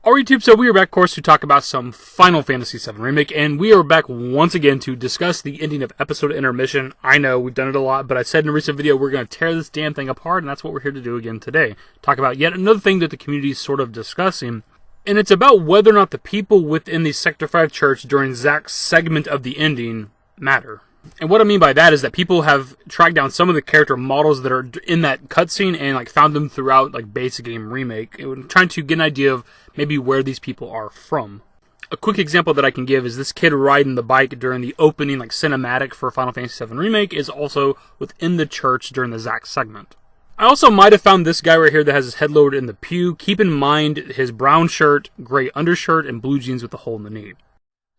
Alright YouTube, so we are back, of course, to talk about some Final Fantasy VII Remake, and we are back once again to discuss the ending of episode Intermission. I know, we've done it a lot, but I said in a recent video we're going to tear this damn thing apart, and that's what we're here to do again today. Talk about yet another thing that the community is sort of discussing, and it's about whether or not the people within the Sector 5 church during Zack's segment of the ending matter. And what I mean by that is that people have tracked down some of the character models that are in that cutscene and found them throughout basic game remake, and trying to get an idea of maybe where these people are from. A quick example that I can give is this kid riding the bike during the opening cinematic for Final Fantasy VII Remake is also within the church during the Zack segment. I also might have found this guy right here that has his head lowered in the pew. Keep in mind his brown shirt, gray undershirt, and blue jeans with a hole in the knee.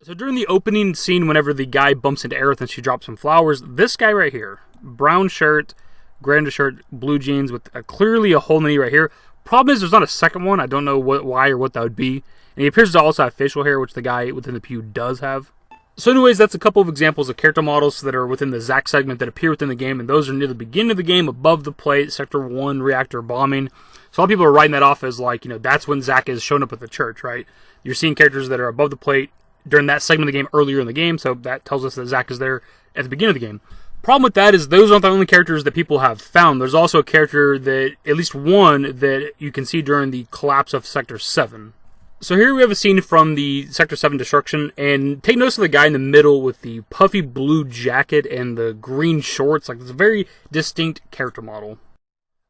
So during the opening scene, whenever the guy bumps into Aerith and she drops some flowers, this guy right here, brown shirt, gray undershirt, blue jeans with clearly a hole in the knee right here. Problem is there's not a second one. I don't know why or what that would be. And he appears to also have facial hair, which the guy within the pew does have. So anyways, that's a couple of examples of character models that are within the Zack segment that appear within the game, and those are near the beginning of the game, above the plate, Sector 1 reactor bombing. So a lot of people are writing that off as that's when Zack is showing up at the church, right? You're seeing characters that are above the plate during that segment of the game earlier in the game, so that tells us that Zack is there at the beginning of the game. Problem with that is those aren't the only characters that people have found. There's also a character that, at least one, that you can see during the collapse of Sector 7. So here we have a scene from the Sector 7 destruction, and take notice of the guy in the middle with the puffy blue jacket and the green shorts. It's a very distinct character model.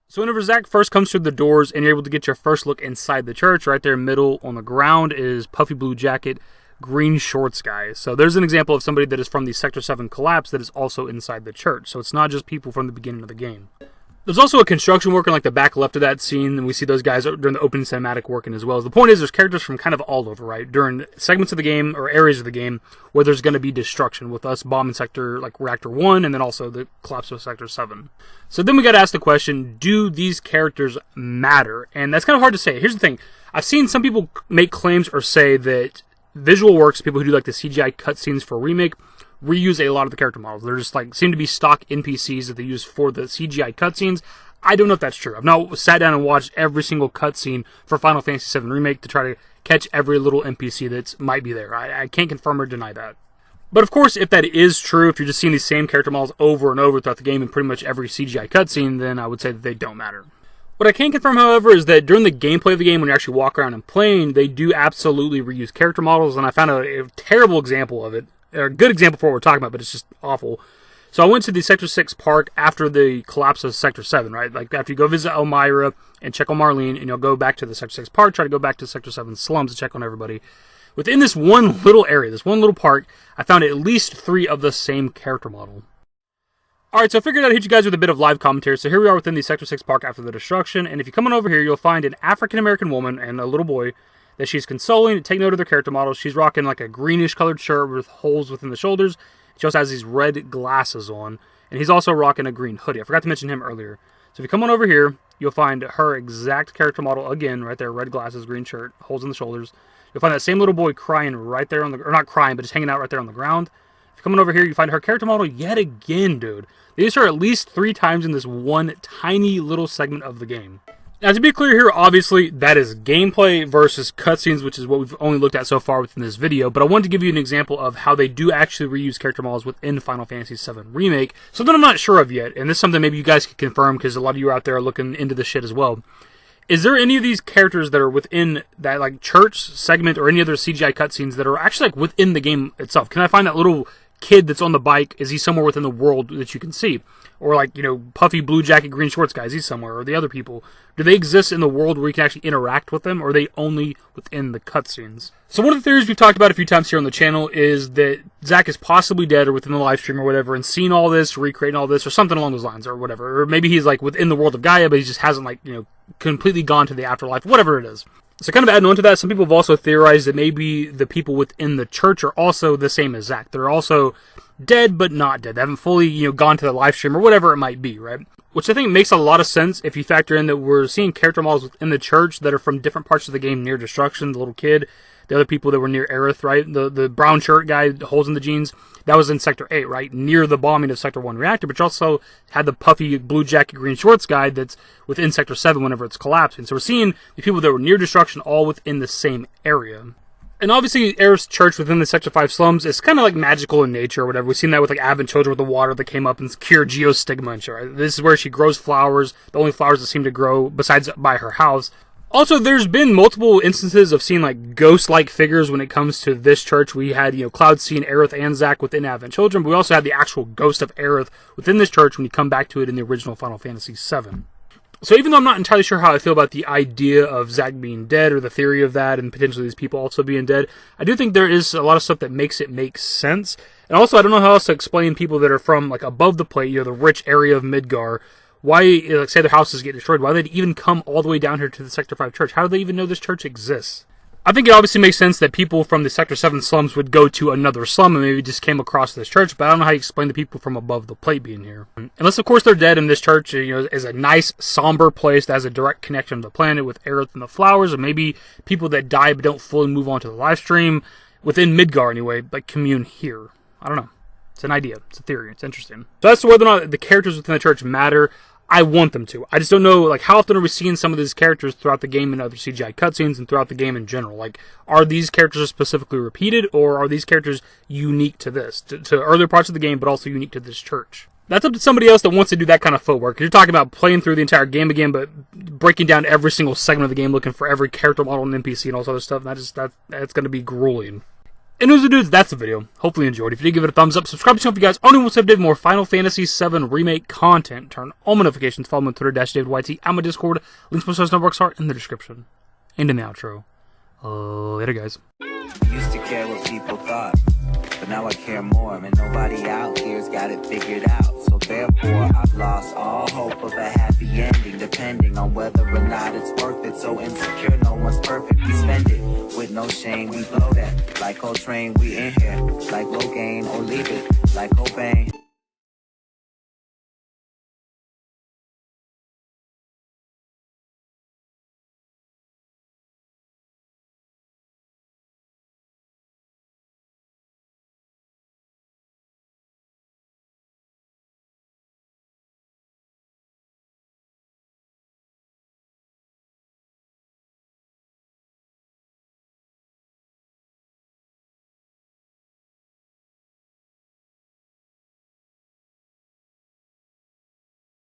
So whenever Zack first comes through the doors and you're able to get your first look inside the church, right there middle on the ground is puffy blue jacket, green shorts guy. So there's an example of somebody that is from the Sector 7 collapse that is also inside the church. So it's not just people from the beginning of the game. There's also a construction worker in the back left of that scene, and we see those guys during the opening cinematic working as well. The point is there's characters from kind of all over, right? During segments of the game or areas of the game where there's going to be destruction, with us bombing Sector Reactor 1 and then also the collapse of Sector 7. So then we got to ask the question, do these characters matter? And that's kind of hard to say. Here's the thing. I've seen some people make claims or say that Visual Works, people who do the CGI cutscenes for Remake, reuse a lot of the character models. They're just seem to be stock NPCs that they use for the CGI cutscenes. I don't know if that's true. I've not sat down and watched every single cutscene for Final Fantasy VII Remake to try to catch every little NPC that might be there. I can't confirm or deny that. But of course, if that is true, if you're just seeing these same character models over and over throughout the game in pretty much every CGI cutscene, then I would say that they don't matter. What I can confirm, however, is that during the gameplay of the game, when you actually walk around and playing, they do absolutely reuse character models, and I found a terrible example of it, or a good example for what we're talking about, but it's just awful. So I went to the Sector 6 park after the collapse of Sector 7, right? After you go visit Elmira and check on Marlene, and you'll go back to the Sector 6 park, try to go back to Sector 7 slums to check on everybody. Within this one little area, this one little park, I found at least 3 of the same character model. Alright, so I figured I'd hit you guys with a bit of live commentary. So here we are within the Sector 6 park after the destruction, and if you come on over here, you'll find an African-American woman and a little boy that she's consoling. Take note of their character models. She's rocking a greenish colored shirt with holes within the shoulders. She also has these red glasses on, and he's also rocking a green hoodie. I forgot to mention him earlier. So if you come on over here, you'll find her exact character model again, right there, red glasses, green shirt, holes in the shoulders. You'll find that same little boy crying right there on the, or not crying, but just hanging out right there on the ground. If you come on over here, you find her character model yet again, dude. They used her at least 3 times in this one tiny little segment of the game. Now, to be clear here, obviously, that is gameplay versus cutscenes, which is what we've only looked at so far within this video, but I wanted to give you an example of how they do actually reuse character models within Final Fantasy VII Remake, something I'm not sure of yet, and this is something maybe you guys can confirm, because a lot of you out there are looking into this shit as well. Is there any of these characters that are within that church segment or any other CGI cutscenes that are actually within the game itself? Can I find that little kid that's on the bike? Is he somewhere within the world that you can see? Or puffy blue jacket, green shorts guys, he's somewhere. Or the other people, do they exist in the world where you can actually interact with them, or are they only within the cutscenes? So one of the theories we've talked about a few times here on the channel is that Zack is possibly dead or within the live stream or whatever, and seen all this, recreating all this, or something along those lines, or whatever. Or maybe he's within the world of Gaia, but he just hasn't completely gone to the afterlife, whatever it is. So kind of adding on to that, some people have also theorized that maybe the people within the church are also the same as Zack. They're also dead but not dead. They haven't fully, gone to the live stream or whatever it might be, right? Which I think makes a lot of sense if you factor in that we're seeing character models within the church that are from different parts of the game near destruction. The little kid, the other people that were near Aerith, right? The brown shirt guy, holes in the jeans, that was in Sector 8, right? Near the bombing of Sector 1 reactor, but you also had the puffy blue jacket, green shorts guy that's within Sector 7 whenever it's collapsing. So we're seeing the people that were near destruction all within the same area. And obviously, Aerith's church within the Sector 5 slums is kind of like magical in nature or whatever. We've seen that with like Advent children with the water that came up and cured geostigma and shit, right? This is where she grows flowers, the only flowers that seem to grow besides by her house. Also, there's been multiple instances of seeing like ghost-like figures when it comes to this church. We had, Cloud seeing Aerith and Zack within Advent Children, but we also had the actual ghost of Aerith within this church when you come back to it in the original Final Fantasy VII. So even though I'm not entirely sure how I feel about the idea of Zack being dead or the theory of that and potentially these people also being dead, I do think there is a lot of stuff that makes it make sense. And also, I don't know how else to explain people that are from like above the plate, the rich area of Midgar, why, like, say their houses get destroyed, why they'd even come all the way down here to the Sector 5 church. How do they even know this church exists? I think it obviously makes sense that people from the Sector 7 slums would go to another slum and maybe just came across this church, but I don't know how you explain the people from above the plate being here. Unless, of course, they're dead, and this church, is a nice, somber place that has a direct connection to the planet with Aerith and the flowers, or maybe people that die but don't fully move on to the live stream, within Midgar anyway, but commune here. I don't know. It's an idea. It's a theory. It's interesting. So as to whether or not the characters within the church matter, I want them to. I just don't know, how often are we seeing some of these characters throughout the game in other CGI cutscenes and throughout the game in general? Are these characters specifically repeated, or are these characters unique to this, to earlier parts of the game, but also unique to this church? That's up to somebody else that wants to do that kind of footwork. You're talking about playing through the entire game again, but breaking down every single segment of the game, looking for every character model and NPC and all this other stuff, and that's going to be grueling. Anyways, dudes, that's the video. Hopefully you enjoyed. If you did, give it a thumbs up. Subscribe to the channel if you guys only want to see more Final Fantasy VII Remake content. Turn on my notifications. Follow me on Twitter, _DavidYT. I'm on Discord. Links to my social networks are in the description. And in the outro. Later, guys. Used to care what people thought, but now I care more. And nobody out here's got it figured out. So therefore, I've lost all hope of a happy ending, depending on whether or not it's worth it. So insecure, no one's perfect. We spend it with no shame. We blow that like Coltrane. We in here like Low Gain or leave it like Cobain.